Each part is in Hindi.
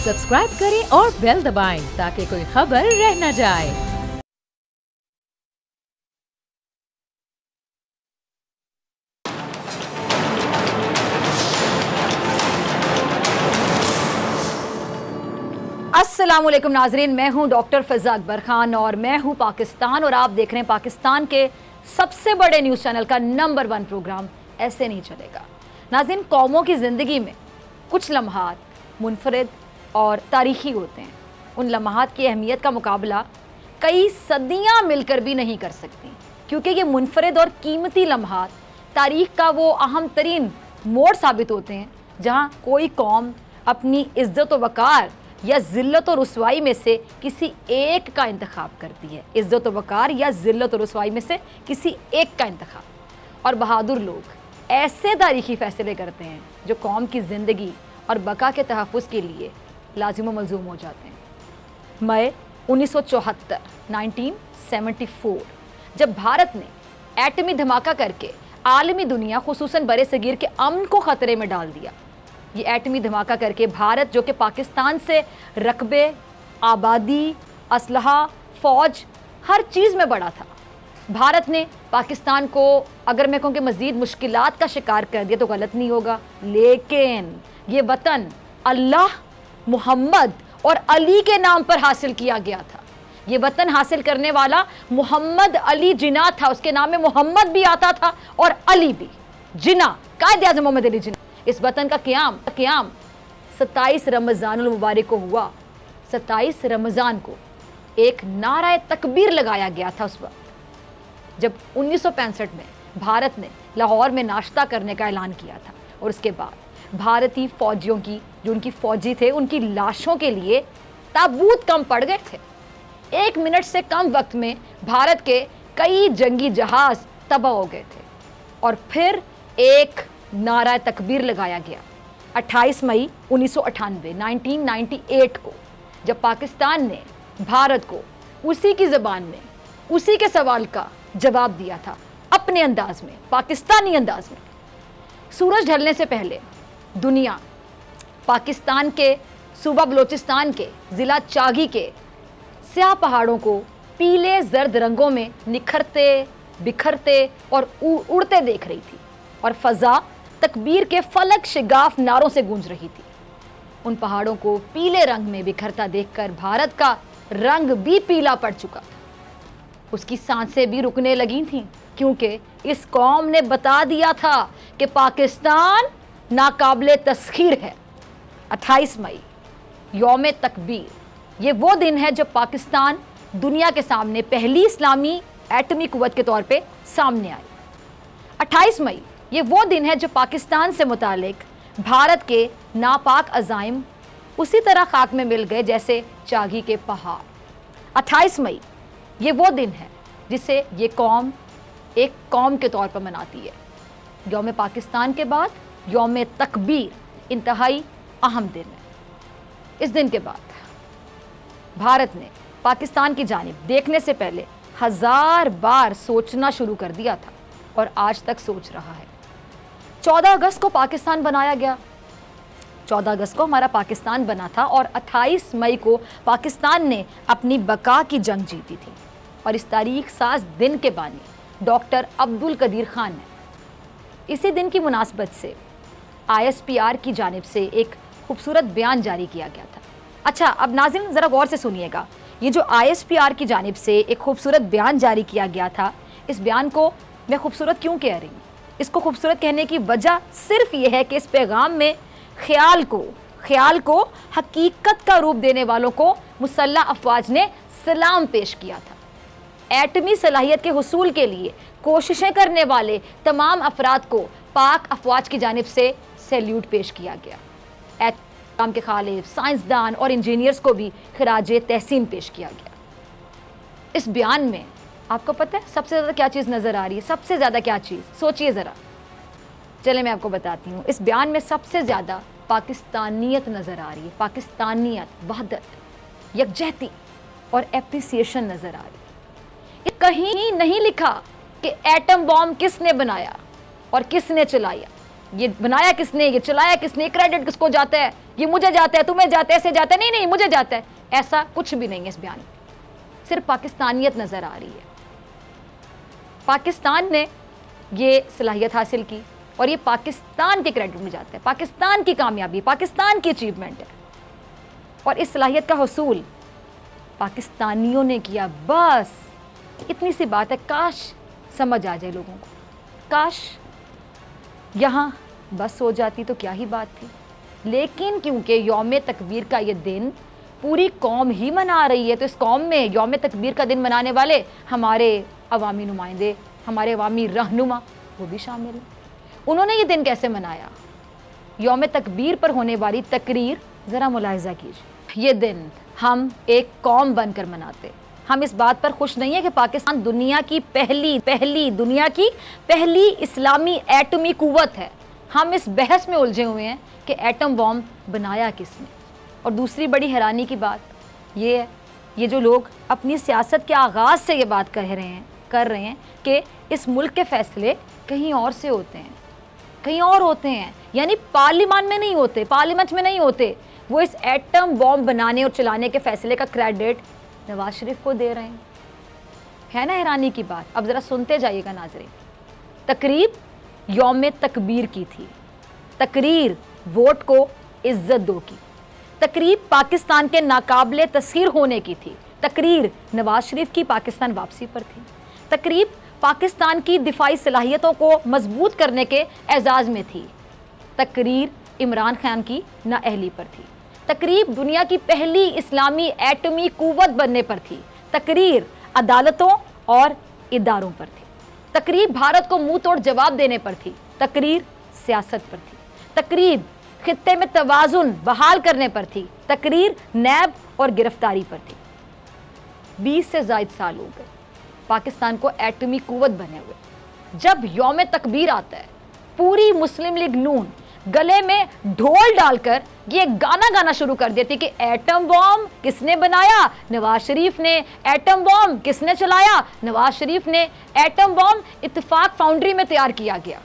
सब्सक्राइब करें और बेल दबाएं ताकि कोई खबर रह न जाए। अस्सलामुअलैकुम नाजरीन, मैं हूं डॉक्टर फ़िज़ा अकबर खान और मैं हूं पाकिस्तान और आप देख रहे हैं पाकिस्तान के सबसे बड़े न्यूज़ चैनल का नंबर 1 प्रोग्राम ऐसे नहीं चलेगा। नाज़रीन, कौमों की ज़िंदगी में कुछ लम्हात मुनफरिद और तारीख़ी होते हैं। उन लम्हात की अहमियत का मुकाबला कई सदियाँ मिलकर भी नहीं कर सकती, क्योंकि ये मुनफरिद और कीमती लम्हात तारीख़ का वो अहम तरीन मोड़ साबित होते हैं जहाँ कोई कौम अपनी इज़्ज़त व वक़ार या ज़िल्लत और रुसवाई में से किसी एक का इंतखाब करती है। इज़्ज़त व वक़ार या ज़िल्लत और रुसवाई में से किसी एक का इंतखाब। और बहादुर लोग ऐसे तारीख़ी फ़ैसले करते हैं जो कौम की ज़िंदगी और बका के तहफ़्फ़ुज़ के लिए लाजिम व मलज़ूम हो जाते हैं। मई 1974 1974 जब भारत ने एटमी धमाका करके आलमी दुनिया खुसूसन बरे सगीर के अमन को ख़तरे में डाल दिया। ये एटमी धमाका करके भारत, जो कि पाकिस्तान से रकबे, आबादी, असलहा, फ़ौज हर चीज़ में बड़ा था, भारत ने पाकिस्तान को, अगर मैं कहूँ कि मज़ीद मुश्किलात का शिकार कर दिया तो गलत नहीं होगा। लेकिन ये वतन अल्लाह, मोहम्मद और अली के नाम पर हासिल किया गया था। ये वतन हासिल करने वाला मोहम्मद अली जिन्ना था। उसके नाम में मोहम्मद भी आता था और अली भी। जिन्ना, कायद-ए-आज़म मोहम्मद अली जिन्ना। इस वतन का क़याम 27 रमज़ानुल मुबारक को हुआ। 27 रमज़ान को एक नाराए तकबीर लगाया गया था उस वक्त, जब 1965 में भारत ने लाहौर में नाश्ता करने का ऐलान किया था। और उसके बाद भारतीय फ़ौजियों की, जो उनकी फ़ौजी थे, उनकी लाशों के लिए ताबूत कम पड़ गए थे। 1 मिनट से कम वक्त में भारत के कई जंगी जहाज़ तबाह हो गए थे। और फिर एक नारा तकबीर लगाया गया 28 मई 1998 1998 को, जब पाकिस्तान ने भारत को उसी की ज़बान में उसी के सवाल का जवाब दिया था, अपने अंदाज में, पाकिस्तानी अंदाज में। सूरज ढलने से पहले दुनिया पाकिस्तान के सूबा बलोचिस्तान के ज़िला चागी के स्याह पहाड़ों को पीले जर्द रंगों में निखरते, बिखरते और उड़ते देख रही थी, और फ़ज़ा तकबीर के फलक शिगाफ नारों से गूंज रही थी। उन पहाड़ों को पीले रंग में बिखरता देखकर भारत का रंग भी पीला पड़ चुका था। उसकी सांसें भी रुकने लगी थीं, क्योंकि इस कौम ने बता दिया था कि पाकिस्तान नाकाबिले तस्खीर है। 28 मई यौम तकबीर, ये वो दिन है जब पाकिस्तान दुनिया के सामने पहली इस्लामी एटमी कुव्वत के तौर पे सामने आई। 28 मई ये वो दिन है जब पाकिस्तान से मुतालिक भारत के नापाक अज़ाइम उसी तरह खाक में मिल गए जैसे चागी के पहाड़। 28 मई ये वो दिन है जिसे ये कौम एक कौम के तौर पर मनाती है। यौम पाकिस्तान के बाद यौम तकबीर इंतहाई अहम दिन है। इस दिन के बाद भारत ने पाकिस्तान की जानिब देखने से पहले 1000 बार सोचना शुरू कर दिया था, और आज तक सोच रहा है। 14 अगस्त को पाकिस्तान बनाया गया। 14 अगस्त को हमारा पाकिस्तान बना था, और 28 मई को पाकिस्तान ने अपनी बका की जंग जीती थी। और इस तारीख साज दिन के बानी डॉक्टर अब्दुल कदीर खान ने इसी दिन की मुनासबत से ISPR की जानिब से एक खूबसूरत बयान जारी किया गया था। अच्छा, अब नाज़रीन ज़रा गौर से सुनिएगा। ये जो ISPR की जानिब से एक खूबसूरत बयान जारी किया गया था, इस बयान को मैं खूबसूरत क्यों कह रही हूँ? इसको खूबसूरत कहने की वजह सिर्फ ये है कि इस पैगाम में ख्याल को हकीकत का रूप देने वालों को मुसल्लह अफवाज ने सलाम पेश किया था। एटमी सलाहियत के हुसूल के लिए कोशिशें करने वाले तमाम अफराद को पाक अफवाज की जानिब से सैल्यूट पेश किया गया। एटम के खालिफ, साइंसदान और इंजीनियर्स को भी खिराजे तहसीन पेश किया गया। इस बयान में आपको पता है सबसे ज़्यादा क्या चीज़ नज़र आ रही है? सबसे ज़्यादा क्या चीज़? सोचिए ज़रा। चले मैं आपको बताती हूँ। इस बयान में सबसे ज़्यादा पाकिस्तानियत नज़र आ रही है। पाकिस्तानियत, वहदत, यकजहती और एप्रिसिएशन नज़र आ रही है। ये कहीं नहीं लिखा कि एटम बॉम्ब किसने बनाया और किसने चलाया। ये बनाया किसने, ये चलाया किसने, क्रेडिट किसको जाता है, ये मुझे जाता है, तुम्हें जाता है, ऐसे जाता है, नहीं नहीं मुझे जाता है, ऐसा कुछ भी नहीं है इस बयान में। सिर्फ पाकिस्तानियत नजर आ रही है। पाकिस्तान ने ये सलाहियत हासिल की और ये पाकिस्तान के क्रेडिट में जाता है, पाकिस्तान की कामयाबी, पाकिस्तान की अचीवमेंट है। और इस सलाहियत का हसूल पाकिस्तानियों ने किया। बस इतनी सी बात है, काश समझ आ जाए लोगों को, काश यहाँ बस हो जाती तो क्या ही बात थी। लेकिन क्योंकि यौम तकबीर का ये दिन पूरी कौम ही मना रही है, तो इस कौम में यौम तकबीर का दिन मनाने वाले हमारे अवामी नुमाइंदे, हमारे अवामी रहनुमा, वो भी शामिल हैं। उन्होंने ये दिन कैसे मनाया? यौम तकबीर पर होने वाली तकरीर ज़रा मुलाहिज़ा कीजिए। ये दिन हम एक कौम बनकर मनाते। हम इस बात पर खुश नहीं है कि पाकिस्तान दुनिया की पहली इस्लामी एटमी कुव्वत है। हम इस बहस में उलझे हुए हैं कि एटम बॉम्ब बनाया किसने। और दूसरी बड़ी हैरानी की बात ये है, ये जो लोग अपनी सियासत के आगाज़ से ये बात कर रहे हैं कि इस मुल्क के फ़ैसले कहीं और से होते हैं, कहीं और होते हैं, यानी पार्लियामेंट में नहीं होते। वो इस एटम बॉम्ब बनाने और चलाने के फ़ैसले का क्रेडिट नवाज शरीफ को दे रहे हैं। है ना हैरानी की बात? अब ज़रा सुनते जाइएगा नाज़रीन। तकरीब यौम तकबीर की थी, तकरीर वोट को इज्जत दो की, तकरीब पाकिस्तान के नाकाबिले तस्खीर होने की थी, तकरीर नवाज शरीफ की पाकिस्तान वापसी पर थी, तकरीब पाकिस्तान की दिफाई सलाहियतों को मजबूत करने के एजाज़ में थी, तकरीर इमरान खान की नाअहली पर थी, तकरीब दुनिया की पहली इस्लामी एटमी कुव्वत बनने पर थी, तकरीर अदालतों और इदारों पर थी, तकरीब भारत को मुंह तोड़ जवाब देने पर थी, तकरीर सियासत पर थी, तकरीब खित्ते में तवाज़ुन बहाल करने पर थी, तकरीर नैब और गिरफ्तारी पर थी। 20 से ज़ायद साल हो गए पाकिस्तान को एटमी कुव्वत बने हुए। जब यौम तकबीर आता है, पूरी मुस्लिम लीग नून गले में ढोल डालकर ये गाना गाना शुरू कर देती कि एटम बॉम्ब किसने बनाया? नवाज शरीफ ने। एटम बॉम्ब किसने चलाया? नवाज शरीफ ने। एटम बॉम्ब इत्तेफाक फाउंड्री में तैयार किया गया।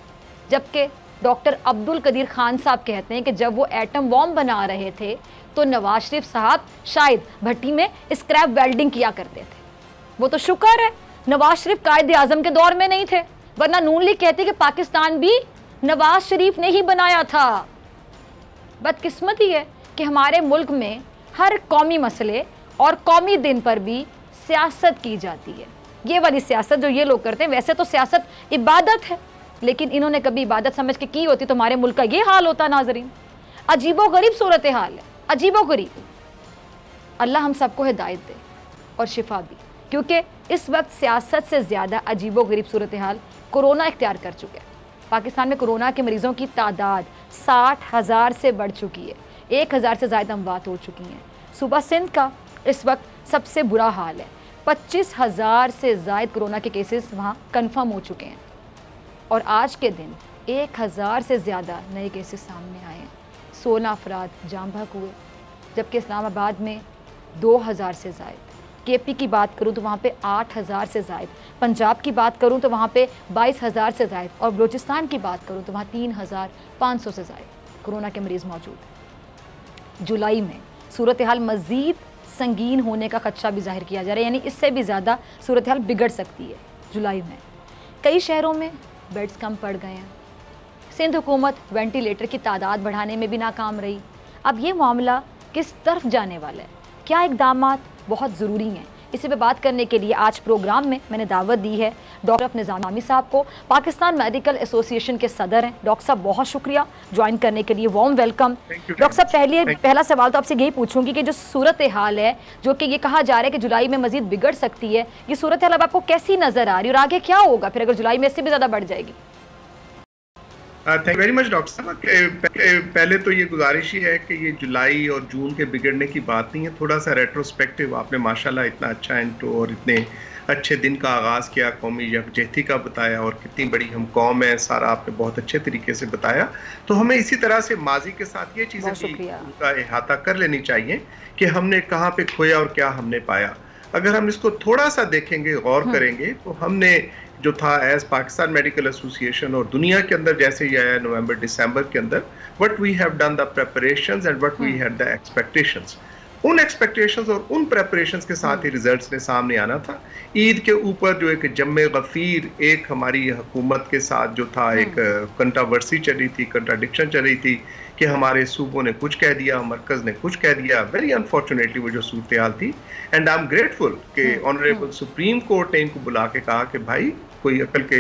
जबकि डॉक्टर अब्दुल कदीर खान साहब कहते हैं कि जब वो एटम बॉम्ब बना रहे थे तो नवाज शरीफ साहब शायद भट्टी में स्क्रैप वेल्डिंग किया करते थे। वो तो शुक्र है नवाज शरीफ कायदे आजम के दौर में नहीं थे, वरना नून लीग कहती कि पाकिस्तान भी नवाज शरीफ ने ही बनाया था। बदकिस्मती है कि हमारे मुल्क में हर कौमी मसले और कौमी दिन पर भी सियासत की जाती है। ये वाली सियासत जो ये लोग करते हैं, वैसे तो सियासत इबादत है, लेकिन इन्होंने कभी इबादत समझ के की होती तो हमारे मुल्क का ये हाल होता नाजरीन। अजीबो गरीब सूरत हाल है, अजीबो गरीब। अल्लाह हम सबको हिदायत दे और शिफा भी, क्योंकि इस वक्त सियासत से ज़्यादा अजीबो गरीब सूरत हाल कोरोना इख्तियार कर चुके हैं। पाकिस्तान में कोरोना के मरीज़ों की तादाद 60,000 से बढ़ चुकी है, 1,000 से ज़्यादा अमवात हो चुकी हैं। सूबा सिंध का इस वक्त सबसे बुरा हाल है, 25,000 से ज़ायद कोरोना के केसेस वहाँ कन्फर्म हो चुके हैं और आज के दिन 1,000 से ज़्यादा नए केसेस सामने आए हैं। 16 अफराद जाम बहक हुए, जबकि इस्लामाबाद में 2,000 से ज़ायद। केपी की बात करूं तो वहाँ पे 8,000 से ज़ायद, पंजाब की बात करूं तो वहाँ पे 22,000 से ज़ायद और बलूचिस्तान की बात करूं तो वहाँ 3,500 से ज़ायद कोरोना के मरीज़ मौजूद हैं। जुलाई में सूरत हाल मज़ीद संगीन होने का खदशा भी जाहिर किया जा रहा है, यानी इससे भी ज़्यादा सूरत हाल बिगड़ सकती है। जुलाई में कई शहरों में बेड्स कम पड़ गए हैं। सिंध हुकूमत वेंटिलेटर की तादाद बढ़ाने में भी नाकाम रही। अब ये मामला किस तरफ जाने वाला है? क्या इक़दामात बहुत ज़रूरी हैं? इसी पे बात करने के लिए आज प्रोग्राम में मैंने दावत दी है डॉक्टर निज़ामी साहब को। पाकिस्तान मेडिकल एसोसिएशन के सदर हैं। डॉक्टर साहब बहुत शुक्रिया ज्वाइन करने के लिए, वार्म वेलकम। डॉक्टर साहब पहला सवाल तो आपसे यही पूछूंगी कि जो सूरत हाल है, जो कि ये कहा जा रहा है कि जुलाई में मजीद बिगड़ सकती है, ये सूरत हाल अब आपको कैसी नज़र आ रही है और आगे क्या होगा फिर अगर जुलाई में इससे भी ज़्यादा बढ़ जाएगी? Thank you very much doctor साहब। पहले तो ये गुजारिश ही है कि ये जुलाई और जून के बिगड़ने की बात नहीं है, थोड़ा सा रेट्रोस्पेक्टिव। आपने माशाल्लाह इतना अच्छा इंट्रो और इतने अच्छे दिन का आगाज़ किया, कौमी यकजहती का बताया और कितनी बड़ी हम कौम है, सारा आपने बहुत अच्छे तरीके से बताया। तो हमें इसी तरह से माजी के साथ ये चीज़ें भी उनका अहाता कर लेनी चाहिए कि हमने कहाँ पे खोया और क्या हमने पाया। अगर हम इसको थोड़ा सा देखेंगे, गौर करेंगे, तो हमने जो था एज पाकिस्तान मेडिकल एसोसिएशन और दुनिया के अंदर जैसे ही आया नवंबर दिसंबर के अंदर, what we have done the preparations and what we had the expectations, उन एक्सपेक्टेशंस और उन प्रेपरेशंस के साथ ही रिजल्ट्स ने सामने आना था। ईद के ऊपर जो एक जम्मे गफीर एक हमारी हुकूमत के साथ जो था एक कंट्रोवर्सी चली थी, कंट्राडिक्शन चल रही थी कि हमारे सूबों ने कुछ कह दिया, मरकज ने कुछ कह दिया। वेरी अनफॉर्चुनेटली वो जो सूरत हाल थी, एंड आई एम ग्रेटफुल कि ऑनरेबल सुप्रीम कोर्ट ने इनको बुला के कहा कि भाई कोई अकल के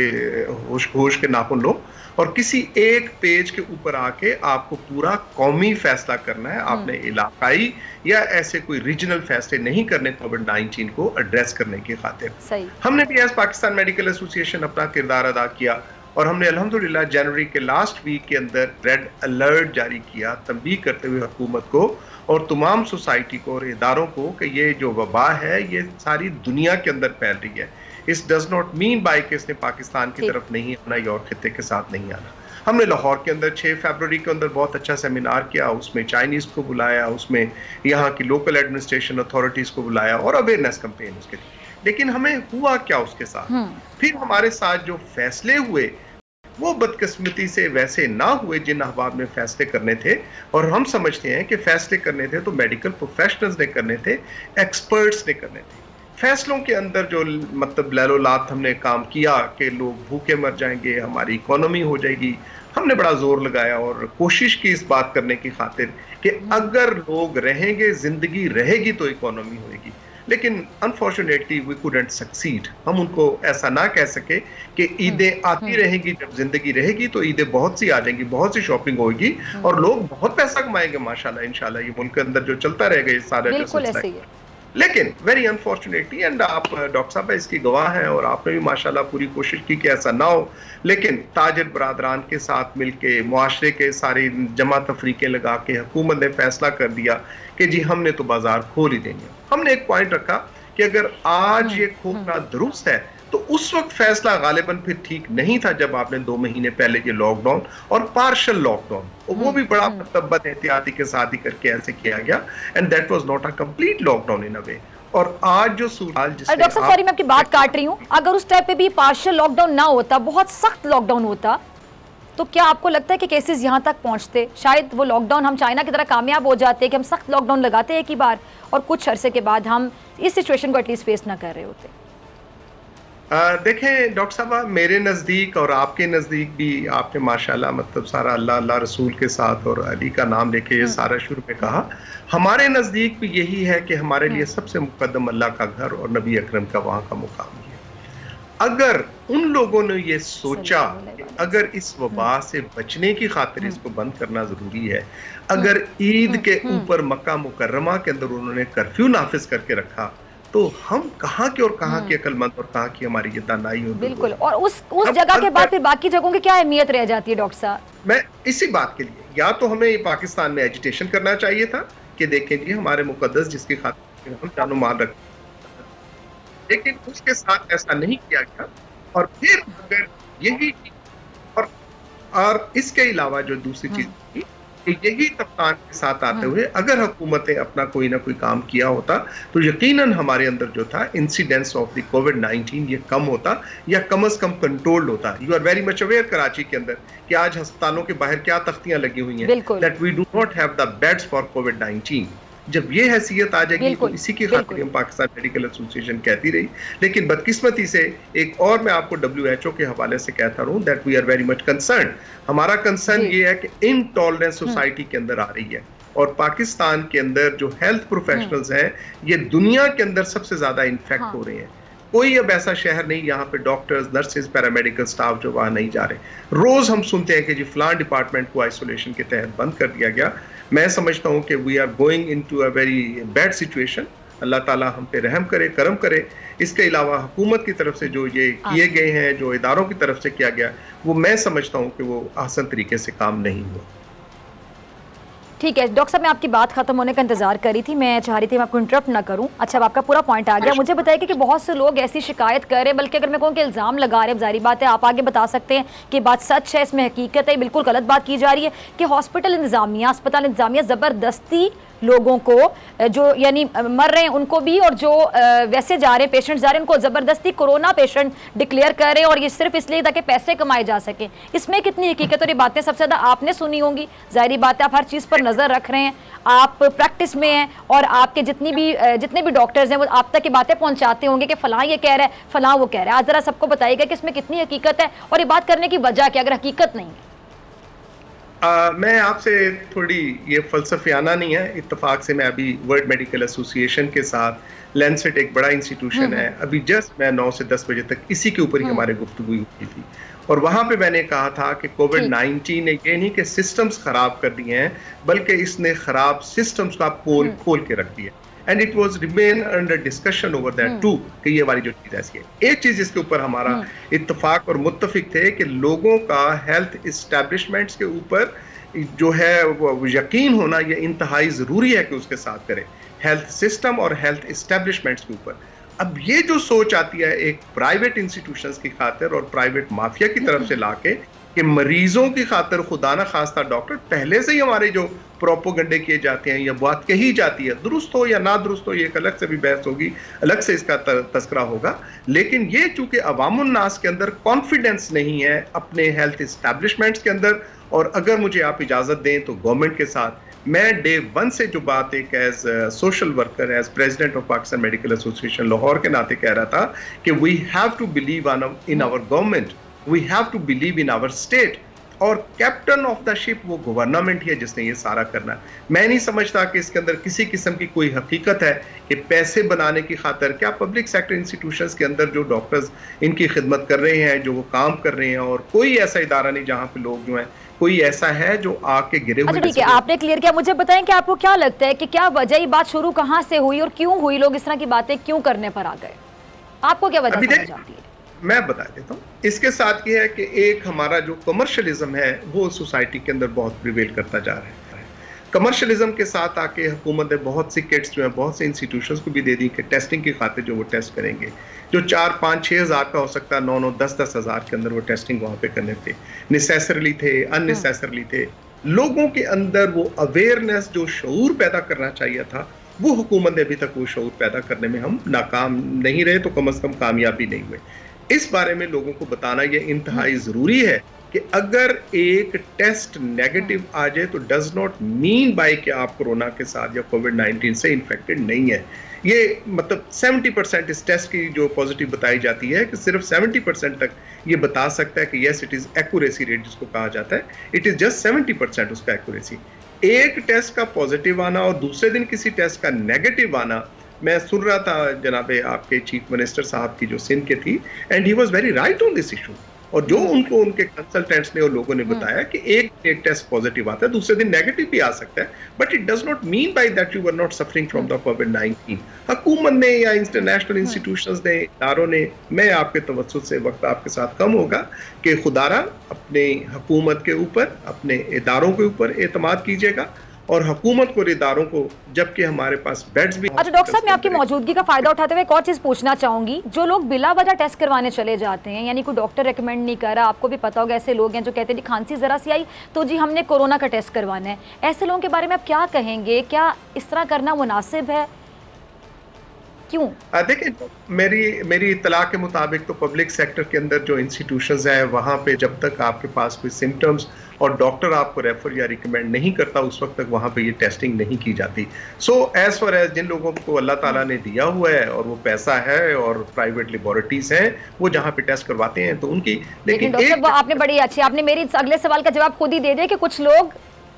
होश के नाखून लो और किसी एक पेज के ऊपर आके आपको पूरा कौमी फैसला करना है, आपने इलाकाई या ऐसे कोई रीजनल फैसले नहीं करने कोविड-19 को एड्रेस करने की खातिर। हमने भी एज पाकिस्तान मेडिकल एसोसिएशन अपना किरदार अदा किया और हमने अल्हम्दुलिल्लाह जनवरी के लास्ट वीक के अंदर रेड अलर्ट जारी किया, तंबीह करते हुए हुकूमत को और तमाम सोसाइटी को और इदारों को कि ये जो वबा है ये सारी दुनिया के अंदर फैल रही है। इस डज नॉट मीन बाय कि इसने पाकिस्तान की तरफ नहीं आना या और खित्ते के साथ नहीं आना। हमने लाहौर के अंदर 6 फरवरी के अंदर बहुत अच्छा सेमिनार किया, उसमें चाइनीज को बुलाया, उसमें यहाँ की लोकल एडमिनिस्ट्रेशन अथॉरिटीज को बुलाया और अवेयरनेस कैंपेन उसके लिए। लेकिन हमें हुआ क्या उसके साथ? फिर हमारे साथ जो फैसले हुए वो बदकिस्मती से वैसे ना हुए जिन अहबाब में फैसले करने थे, और हम समझते हैं कि फैसले करने थे तो मेडिकल प्रोफेशनल्स ने करने थे, एक्सपर्ट्स ने करने थे। फैसलों के अंदर जो मतलब लैलोलात हमने काम किया कि लोग भूखे मर जाएंगे, हमारी इकोनॉमी हो जाएगी, हमने बड़ा जोर लगाया और कोशिश की इस बात करने की खातिर कि अगर लोग रहेंगे, जिंदगी रहेगी तो इकोनॉमी होगी। लेकिन अनफॉर्चुनेटली वी कुडंट सक्सीड। हम उनको ऐसा ना कह सके कि ईदें आती रहेंगी, जब जिंदगी रहेगी तो ईदें बहुत सी आ जाएंगी, बहुत सी शॉपिंग होगी और लोग बहुत पैसा कमाएंगे माशाल्लाह इंशाल्लाह, ये मुल्क के अंदर जो चलता रहेगा ये सारा जो सिलसिला है। लेकिन वेरी अनफॉर्चुनेटली, एंड आप डॉक्टर साहब इसकी गवाह हैं और आपने भी माशाल्लाह पूरी कोशिश की कि ऐसा ना हो, लेकिन ताजिर बरादरान के साथ मिलके मुआशरे के सारे जमा तफरीकें लगा के हुकूमत ने फैसला कर दिया कि जी हमने तो बाजार खोल ही देंगे। हमने एक पॉइंट रखा कि अगर आज ये खोलना दुरुस्त है तो उस वक्त फैसला गालिबन फिर ठीक नहीं था जब आपने 2 महीने पहले ये लॉकडाउन और पार्शल लॉकडाउन, वो भी बड़ा मतलब एहतियाती के साथ ही करके ऐसे किया गया, and that was not a complete lockdown in a way. और आज जो सूरत डॉक्टर साहब सॉरी मैं आपकी बात काट रही हूँ, अगर उस टाइप पे भी पार्शल लॉकडाउन ना होता, बहुत सख्त लॉकडाउन होता, तो क्या आपको लगता है कि केसेस यहाँ तक पहुँचते? शायद वो लॉकडाउन हम चाइना की तरह कामयाब हो जाते कि हम सख्त लॉकडाउन लगाते एक ही बार और कुछ अरसे के बाद हम इस सिचुएशन को एटलीस्ट फेस ना कर रहे होते। देखें डॉक्टर साहब, मेरे नज़दीक और आपके नज़दीक भी आपने माशाल्लाह मतलब सारा अल्लाह अल्लाह रसूल के साथ और अली का नाम लेके ये सारा शुरू में कहा। हमारे नज़दीक भी यही है कि हमारे लिए सबसे मुकद्दम अल्लाह का घर और नबी अकरम का वहाँ का मुकाम है। अगर उन लोगों ने ये सोचा कि अगर इस वबा से बचने की खातिर इसको बंद करना ज़रूरी है, अगर ईद के ऊपर मक्का मुकर्रमा के अंदर उन्होंने कर्फ्यू नाफिज करके रखा, तो हम कहाँ के और कहाँ की अकलमंद और कहाँ की हमारी ये दानाई होती। बिल्कुल, और उस जगह के बाद फिर बाकी जगहों की क्या अहमियत रह जाती है डॉक्टर साहब? मैं इसी बात के लिए या तो हमें पाकिस्तान में एजिटेशन करना चाहिए था कि देखें जी हमारे मुकद्दस जिसकी खातिर हम जानो माल रखते, लेकिन उसके साथ ऐसा नहीं किया गया। और फिर अगर यही और इसके अलावा जो दूसरी चीज थी, यही तफ्तान के साथ आते हुए अगर हुकूमतें अपना कोई ना कोई काम किया होता तो यकीनन हमारे अंदर जो था इंसिडेंस ऑफ द कोविड-19 ये कम होता या कम से कम कंट्रोल्ड होता। You are very much aware Karachi के अंदर कि आज अस्पतालों के बाहर क्या तख्तियां लगी हुई हैं that we do not have the beds for कोविड-19। जब ये हैसियत आ जाएगी तो इसी की खातिर हम पाकिस्तान मेडिकल एसोसिएशन कहती रही। लेकिन बदकिस्मती से एक और मैं आपको WHO के हवाले से कहता रहूं that we are very much concern. हमारा कंसर्न ये है कि इनटॉलरेंस सोसाइटी के अंदर आ रही है और पाकिस्तान के अंदर जो हेल्थ प्रोफेशनल्स हैं ये दुनिया के अंदर सबसे ज्यादा इन्फेक्ट हो रहे हैं। कोई अब ऐसा शहर नहीं यहाँ पे डॉक्टर्स, नर्सेज, पैरामेडिकल स्टाफ जो वहाँ नहीं जा रहे। रोज हम सुनते हैं कि जी फलां डिपार्टमेंट को आइसोलेशन के तहत बंद कर दिया गया। मैं समझता हूँ कि we are going into a very bad situation. अल्लाह ताला हम पे रहम करे, करम करे। इसके अलावा हुकूमत की तरफ से जो ये किए गए हैं, जो इदारों की तरफ से किया गया, वो मैं समझता हूँ कि वो आसान तरीके से काम नहीं हुआ। ठीक है डॉक्टर साहब, मैं आपकी बात खत्म होने का इंतजार कर रही थी, मैं चाह रही थी मैं आपको इंटरप्ट ना करूं। अच्छा, अब आपका पूरा पॉइंट आ गया। मुझे बताइए कि बहुत से लोग ऐसी शिकायत कर रहे हैं, बल्कि अगर मैं कहूँ कि इल्ज़ाम लगा रहे हैं, जारी बात है आप आगे बता सकते हैं कि बात सच है, इसमें हकीकत है, बिल्कुल गलत बात की जा रही है कि हॉस्पिटल इंतजामिया, अस्पताल इंतजामिया ज़बरदस्ती लोगों को जो यानी मर रहे हैं उनको भी, और जो वैसे जा रहे हैं पेशेंट जा रहे हैं उनको ज़बरदस्ती कोरोना पेशेंट डिक्लेयर कर रहे हैं, और ये सिर्फ इसलिए ताकि पैसे कमाए जा सकें। इसमें कितनी हकीकत, और ये बातें सबसे ज़्यादा आपने सुनी होंगी, जाहिर बात है आप हर चीज़ पर नज़र रख रहे हैं, आप प्रैक्टिस में हैं, और आपके जितने भी डॉक्टर्स हैं वो आप तक ये बातें पहुंचाते होंगे कि फ़लाँ ये कह रहा है, फ़लाँ वो कह रहा है। आज ज़रा सबको बताइएगा कि इसमें कितनी हकीकत है और ये बात करने की वजह क्या, अगर हकीकत नहीं है। मैं आपसे थोड़ी, ये फलसफियाना नहीं है, इत्तेफाक से मैं अभी वर्ल्ड मेडिकल एसोसिएशन के साथ, लैंसेट एक बड़ा इंस्टीट्यूशन है, अभी जस्ट मैं 9 से 10 बजे तक इसी के ऊपर ही हमारे गुफ्तगू हुई थी, और वहां पे मैंने कहा था कि कोविड-19 ने ये नहीं कि सिस्टम्स खराब कर दिए हैं, बल्कि इसने खराब सिस्टम्स का पोल खोल के रख दिया, and it was remain under discussion over that too कि ये वाली जो चीज ऐसी है। एक चीज इसके ऊपर हमारा इत्तेफाक और मुत्तफिक थे कि लोगों का हेल्थ इस्टेब्लिशमेंट्स के ऊपर जो है वो यकीन होना ये इंतहाई जरूरी है कि उसके साथ करें, हेल्थ सिस्टम और हेल्थ इस्टेब्लिशमेंट्स के ऊपर। अब ये जो सोच आती है एक प्राइवेट इंस्टीट्यूशंस की खातिर और प्राइवेट माफिया की तरफ से लाके कि मरीजों की खातिर खुदा ना खास्ता डॉक्टर, पहले से ही हमारे जो प्रोपोगंडे किए जाते हैं या बात कही जाती है, दुरुस्त हो या ना दुरुस्त हो, ये एक अलग से भी बहस होगी, अलग से इसका तस्करा होगा, लेकिन ये चूंकि अवामुन नास के अंदर कॉन्फिडेंस नहीं है अपने हेल्थ इस्टेब्लिशमेंट्स के अंदर, और अगर मुझे आप इजाजत दें तो गवर्नमेंट के साथ मैं डे 1 से जो बात एक as social worker, as president of Pakistan medical association Lahore के नाते कह रहा था कि we have to believe in our government, we have to believe in our state, और कैप्टन ऑफ द शिप वो गवर्नमेंट ही है जिसने ये सारा करना है। मैं नहीं समझता कि इसके अंदर किसी किस्म की कोई हकीकत है कि पैसे बनाने की खातिर, क्या पब्लिक सेक्टर इंस्टीट्यूशंस के अंदर जो डॉक्टर्स इनकी खिदमत कर रहे हैं, जो वो काम कर रहे हैं, और कोई ऐसा इदारा नहीं जहाँ पे लोग जो हैं, कोई ऐसा है जो आके गिरे हुए। अच्छा ठीक है, आपने क्लियर किया। मुझे बताएं कि आपको क्या लगता है कि क्या वजह, ये बात शुरू कहाँ से हुई और क्यों हुई, लोग इस तरह की बातें क्यों करने पर आ गए, आपको क्या वजह समझ आती है? मैं बता देता हूँ। इसके साथ ये है कि एक हमारा जो कमर्शियलिज्म है वो सोसाइटी के अंदर बहुत प्रिवेल करता जा रहा है। कमर्शियलिज्म के साथ आके हुकूमत ने बहुत सी किट्स जो है बहुत से इंस्टीट्यूशंस को भी दे दी कि टेस्टिंग की खातिर जो वो टेस्ट करेंगे, जो 4, 5, 6 हज़ार का हो सकता है, 9, 9, 10 हज़ार के अंदर वो टेस्टिंग वहाँ पे करने थे, नेसेसरली थे, अननेसेसरली थे। लोगों के अंदर वो अवेयरनेस, जो शऊर पैदा करना चाहिए था, वो हुकूमत ने अभी तक वो शऊर पैदा करने में हम नाकाम नहीं रहे, तो कम अज़ कम कामयाबी नहीं हुए। इस बारे में लोगों को बताना ये इंतहाई ज़रूरी है कि अगर एक टेस्ट नेगेटिव आ जाए तो डज नॉट मीन बाय कि आप कोरोना के साथ या कोविड-19 से इन्फेक्टेड नहीं है। ये मतलब 70% इस टेस्ट की जो पॉजिटिव बताई जाती है कि सिर्फ 70% तक ये बता सकता है कि yes it is accuracy rate जिसको कहा जाता है, इट इज़ जस्ट 70% उसका एक्यूरेसी। एक टेस्ट का पॉजिटिव आना और दूसरे दिन किसी टेस्ट का नेगेटिव आना, मैं सुन रहा था जनाबे आपके चीफ मिनिस्टर साहब की जो सिंध के थी, and he was very right on this issue, और जो उनको उनके कंसल्टेंट्स ने और लोगों ने बताया कि एक टेस्ट पॉजिटिव आता है, दूसरे दिन नेगेटिव भी आ सकता है, but it does not mean by that you were not suffering from the कोविड-19। हुकूमत ने या इंटरनेशनल इंस्टीट्यूशंस ने, इदारों ने, मैं आपके तवज्जुह से वक्त आपके साथ कम होगा कि खुदारा अपने हुकूमत के ऊपर, अपने इदारों के ऊपर एतमाद कीजिएगा, और हुकूमत को, इदारों को, जबकि हमारे पास बेड्स भी। अच्छा डॉक्टर साहब, मैं आपकी मौजूदगी का फायदा उठाते हुए एक और चीज़ पूछना चाहूंगी। जो लोग बिला वजह टेस्ट करवाने चले जाते हैं, यानी कोई डॉक्टर रेकमेंड नहीं कर रहा, आपको भी पता होगा ऐसे लोग हैं जो कहते हैं जी खांसी ज़रा सी आई तो जी हमने कोरोना का टेस्ट करवाना है, ऐसे लोगों के बारे में आप क्या कहेंगे? क्या इस तरह करना मुनासिब है? क्यों? देखिए, मेरी इत्तला के मुताबिक तो पब्लिक सेक्टर के अंदर जो इंस्टीट्यूशंस हैं वहाँ पे जब तक आपके पास कोई सिम्टम्स और डॉक्टर आपको रेफर या रिकमेंड नहीं करता, उस वक्त तक वहाँ पे ये टेस्टिंग नहीं की जाती। सो एज फार एज जिन लोगों को अल्लाह ताला ने दिया हुआ है और वो पैसा है और प्राइवेट लेबोरेटरीज हैं, वो जहाँ पे टेस्ट करवाते हैं तो उनकी। लेकिन डॉक्टर आपने बड़ी अच्छी, आपने मेरी अगले सवाल का जवाब खुद ही दे दिया कि कुछ लोग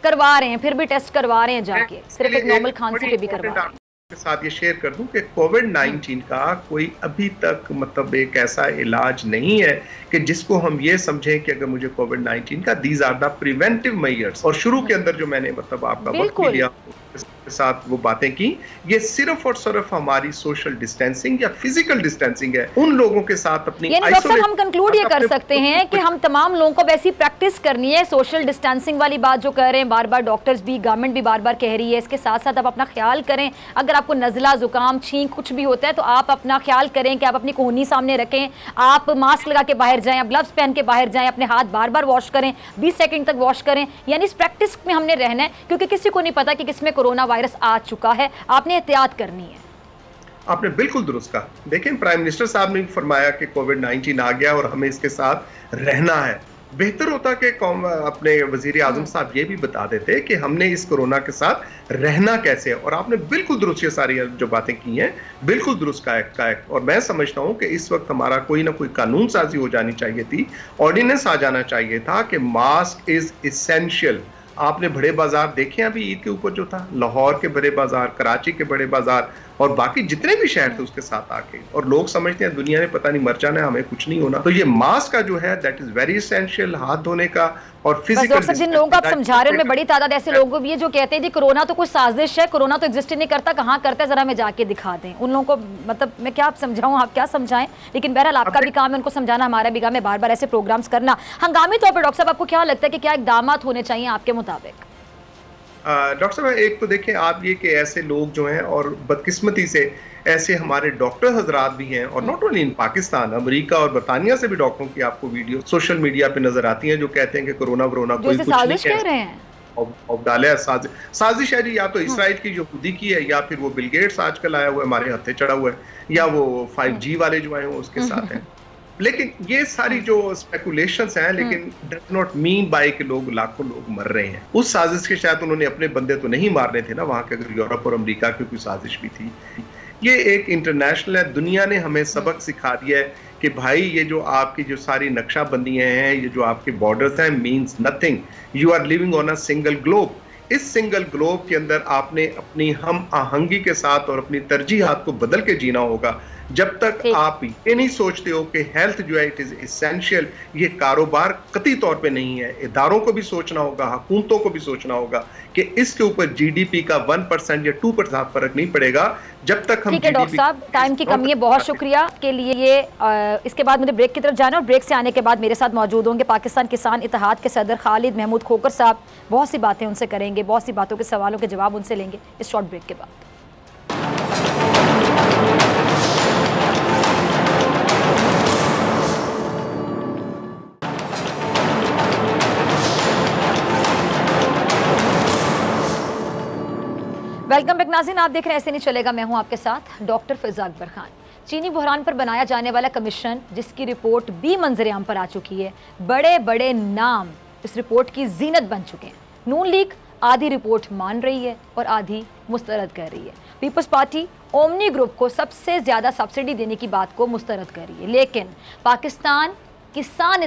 करवा रहे हैं, फिर भी टेस्ट करवा रहे हैं जाके, सिर्फ एक नॉर्मल खांसी पे भी करवा रहे हैं। के साथ ये शेयर कर दूं कि कोविड-19 का कोई अभी तक मतलब एक ऐसा इलाज नहीं है कि जिसको हम ये समझें कि अगर मुझे कोविड-19 का these are the preventive measures. और शुरू के अंदर जो मैंने मतलब आपका वक्त लिया के साथ वो बातें की, ये सिर्फ और सिर्फ हमारी सोशल डिस्टेंसिंग या फिजिकल डिस्टेंसिंग है उन लोगों के साथ अपनी। डॉक्टर हम कंक्लूड ये कर सकते हैं कि हम तमाम लोगों को वैसी प्रैक्टिस करनी है, सोशल डिस्टेंसिंग वाली बात जो कर रहे हैं बार बार डॉक्टर्स भी, गवर्नमेंट भी बार बार कह रही है, इसके साथ साथ आप अपना ख्याल करें। अगर आपको नज़ला, जुकाम, छींक कुछ भी होता है तो आप अपना ख्याल करें कि आप अपनी कोहनी सामने रखें, आप मास्क लगा के बाहर जाएं, आप ग्लव्स पहन के बाहर जाएं, अपने हाथ बार बार वॉश करें, 20 सेकंड तक वॉश करें। यानी इस प्रैक्टिस में हमने रहना है, क्योंकि किसी को नहीं पता कि किसमें कोरोना वायरस आ चुका है, आपने एहतियात करनी है। आपने बिल्कुल दुरुस्त कहा। देखें, प्राइम मिनिस्टर साहब ने फरमाया कि कोविड-19 आ गया और हमें इसके साथ रहना है। बेहतर होता कि अपने वजीर आजम साहब ये भी बता देते कि हमने इस कोरोना के साथ रहना कैसे है। और आपने बिल्कुल दुरुस्त ये सारी जो बातें की हैं, बिल्कुल दुरुस्त का है। और मैं समझता हूं कि इस वक्त हमारा कोई ना कोई कानून साजी हो जानी चाहिए थी, ऑर्डिनेंस आ जाना चाहिए था कि मास्क इज इसेंशियल। आपने बड़े बाजार देखे अभी ईद के ऊपर जो था, लाहौर के बड़े बाजार, कराची के बड़े बाजार और बाकी जितने भी शहर थे उसके साथ आके, और लोग समझते हैं दुनिया ने पता नहीं मर जाना है, हमें कुछ नहीं होना। तो ये मास्क का जो है दैट इज वेरी एसेंशियल, हाथ धोने का और फिजिकल। जिन लोगों को आप समझा रहे हैं उनमें बड़ी तादाद ऐसे लोग भी है जो कहते हैं जी कोरोना तो कोई साजिश है, कोरोना तो एग्जिस्ट ही नहीं करता, कहाँ करता है, जरा हमें जाके दिखा दें। उन लोगों को मतलब मैं क्या समझाऊं, आप क्या समझाएं, लेकिन बहरहाल आपका भी काम है उनको समझाना, हमारा भी काम है बार बार ऐसे प्रोग्राम्स करना हंगामी तौर पर। डॉक्टर साहब, आपको क्या लगता है कि क्या इकदाम होने चाहिए आपके मुताबिक? डॉक्टर साहब, एक तो देखें आप ये कि ऐसे लोग जो हैं, और बदकिस्मती से ऐसे हमारे डॉक्टर हजरात भी हैं, और not only in Pakistan, America और बरतानिया से भी डॉक्टरों की आपको वीडियो सोशल मीडिया पे नजर आती हैं जो कहते हैं कि कोरोना कोई कुछ नहीं है, साजिश है जी, या तो इसराइल की जो खुदी की है, या फिर वो बिल गेट्स आजकल आया हुआ है हमारे हत्थे चढ़ा हुआ है, या वो 5G वाले जो आए हुए उसके साथ हैं। लेकिन ये सारी जो स्पेकुलेशंस हैं, लेकिन डज नॉट मीन बाय कि लोग लाखों लोग मर रहे हैं। उस साजिश के शायद उन्होंने अपने बंदे तो नहीं मारने थे ना वहां के, अगर यूरोप और अमेरिका की कोई साजिश भी थी। ये एक इंटरनेशनल है, दुनिया ने हमें सबक सिखा दिया है कि भाई ये जो आपकी जो सारी नक्शाबंदियां हैं, ये जो आपके बॉर्डर्स हैं, means nothing. You are living on a single globe. इस सिंगल ग्लोब के अंदर आपने अपनी हम आहंगी के साथ और अपनी तरजीहात को बदल के जीना होगा। जब तक आप ये नहीं सोचते हो कि हेल्थ जो है इट इज एसेंशियल, ये कारोबार कतई तौर पे नहीं है। इदारों को भी सोचना होगा, हुकूमतों को भी सोचना होगा कि इसके ऊपर जीडीपी का 1% या 2% फर्क नहीं पड़ेगा जब तक हम। ठीक है डॉक्टर साहब, टाइम की कमी है, बहुत शुक्रिया के लिए। ये इसके बाद मुझे ब्रेक की तरफ जाना, और ब्रेक से आने के बाद मेरे साथ मौजूद होंगे पाकिस्तान किसान इत्तेहाद के सदर खालिद महमूद खोकर साहब। बहुत सी बातें उनसे करेंगे, बहुत सी बातों के सवालों के जवाब उनसे लेंगे इस शॉर्ट ब्रेक के बाद। वेलकम बैक नाज़रीन, आप देख रहे हैं ऐसे नहीं चलेगा, मैं हूं आपके साथ डॉक्टर फ़िज़ा अकबर खान। चीनी बहरान पर बनाया जाने वाला कमीशन, जिसकी रिपोर्ट भी मंजर-ए-आम पर आ चुकी है, बड़े बड़े नाम इस रिपोर्ट की जीनत बन चुके हैं। नून लीग आधी रिपोर्ट मान रही है और आधी मुस्तरद कर रही है। पीपल्स पार्टी ओमनी ग्रुप को सबसे ज़्यादा सब्सिडी देने की बात को मुस्तरद कर रही है, लेकिन पाकिस्तान किसान